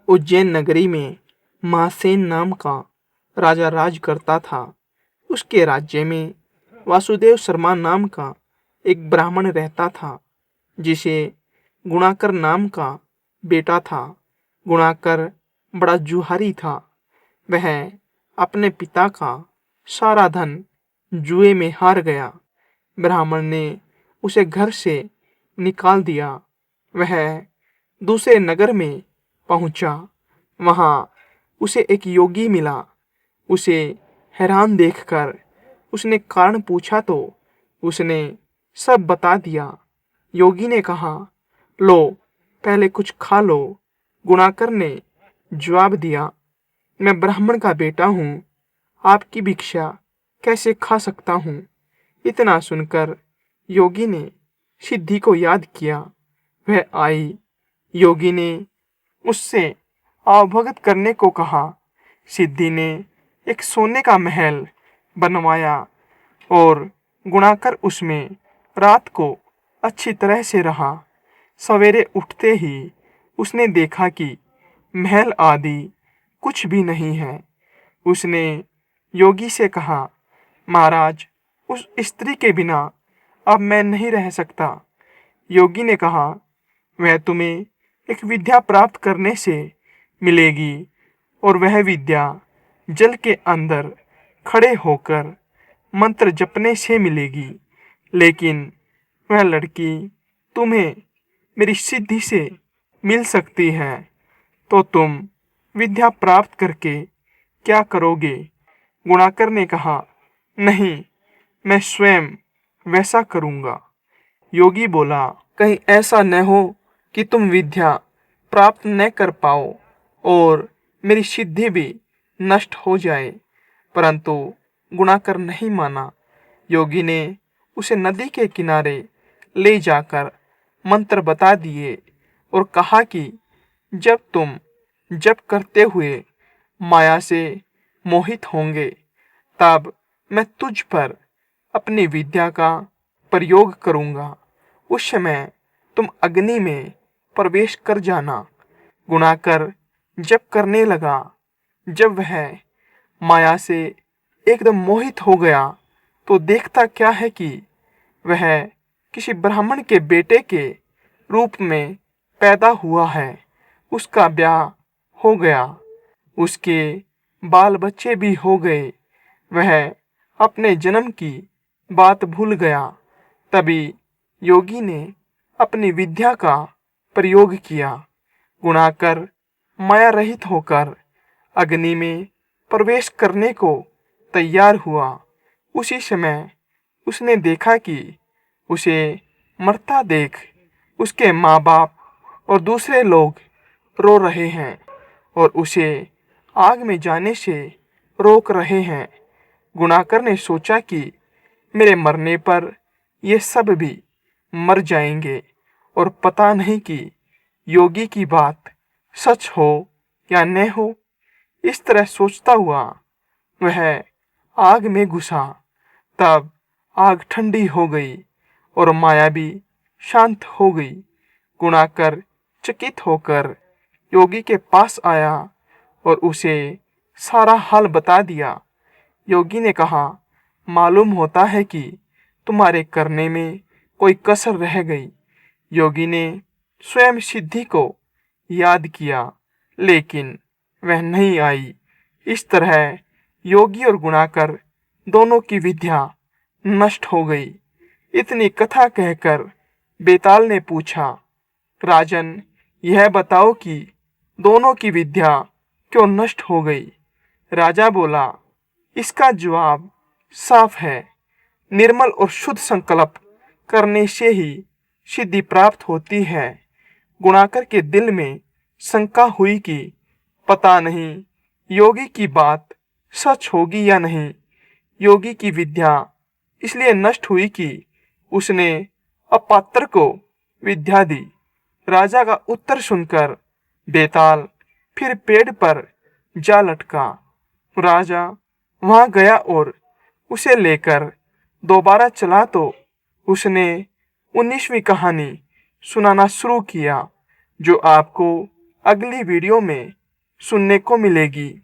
उज्जैन नगरी में महासेन नाम का राजा राज करता था। उसके राज्य में वासुदेव शर्मा नाम का एक ब्राह्मण रहता था, जिसे गुणाकर नाम का बेटा था। गुणाकर बड़ा जुहारी था। वह अपने पिता का सारा धन जुए में हार गया। ब्राह्मण ने उसे घर से निकाल दिया। वह दूसरे नगर में पहुंचा। वहां उसे एक योगी मिला। उसे हैरान देखकर उसने कारण पूछा तो उसने सब बता दिया। योगी ने कहा, लो, पहले कुछ खा लो। गुणाकर ने जवाब दिया, मैं ब्राह्मण का बेटा हूँ, आपकी भिक्षा कैसे खा सकता हूँ। इतना सुनकर योगी ने सिद्धि को याद किया। वह आई। योगी ने उससे अवगत करने को कहा। सिद्धि ने एक सोने का महल बनवाया और गुणाकर उसमें रात को अच्छी तरह से रहा। सवेरे उठते ही उसने देखा कि महल आदि कुछ भी नहीं है। उसने योगी से कहा, महाराज, उस स्त्री के बिना अब मैं नहीं रह सकता। योगी ने कहा, वह तुम्हें एक विद्या प्राप्त करने से मिलेगी और वह विद्या जल के अंदर खड़े होकर मंत्र जपने से मिलेगी। लेकिन वह लड़की तुम्हें मेरी सिद्धि से मिल सकती है, तो तुम विद्या प्राप्त करके क्या करोगे? गुणाकर ने कहा, नहीं, मैं स्वयं वैसा करूंगा। योगी बोला, कहीं ऐसा न हो कि तुम विद्या प्राप्त न कर पाओ और मेरी सिद्धि भी नष्ट हो जाए। परंतु गुणाकर नहीं माना। योगी ने उसे नदी के किनारे ले जाकर मंत्र बता दिए और कहा कि जब तुम जप करते हुए माया से मोहित होंगे, तब मैं तुझ पर अपनी विद्या का प्रयोग करूंगा। उस समय तुम अग्नि में प्रवेश कर जाना। गुणाकर जप करने लगा। जब वह माया से एकदम मोहित हो गया तो देखता क्या है कि वह किसी ब्राह्मण के बेटे के रूप में पैदा हुआ है। उसका ब्याह हो गया। उसके बाल बच्चे भी हो गए। वह अपने जन्म की बात भूल गया। तभी योगी ने अपनी विद्या का प्रयोग किया। गुणाकर माया रहित होकर अग्नि में प्रवेश करने को तैयार हुआ। उसी समय उसने देखा कि उसे मरता देख उसके माँ बाप और दूसरे लोग रो रहे हैं और उसे आग में जाने से रोक रहे हैं। गुणाकर ने सोचा कि मेरे मरने पर ये सब भी मर जाएंगे और पता नहीं कि योगी की बात सच हो या न हो। इस तरह सोचता हुआ वह आग में घुसा। तब आग ठंडी हो गई और माया भी शांत हो गई। गुणाकर चकित होकर योगी के पास आया और उसे सारा हाल बता दिया। योगी ने कहा, मालूम होता है कि तुम्हारे करने में कोई कसर रह गई। योगी ने स्वयं सिद्धि को याद किया, लेकिन वह नहीं आई। इस तरह योगी और गुणाकर दोनों की विद्या नष्ट हो गई। इतनी कथा कहकर बेताल ने पूछा, राजन, यह बताओ कि दोनों की विद्या क्यों नष्ट हो गई? राजा बोला, इसका जवाब साफ है। निर्मल और शुद्ध संकल्प करने से ही सिद्धि प्राप्त होती है। गुणाकर के दिल में शंका हुई कि पता नहीं योगी की बात सच होगी या नहीं। योगी की विद्या इसलिए नष्ट हुई कि उसने अपात्र को विद्या दी। राजा का उत्तर सुनकर बेताल फिर पेड़ पर जा लटका। राजा वहां गया और उसे लेकर दोबारा चला तो उसने 19वीं कहानी सुनाना शुरू किया, जो आपको अगली वीडियो में सुनने को मिलेगी।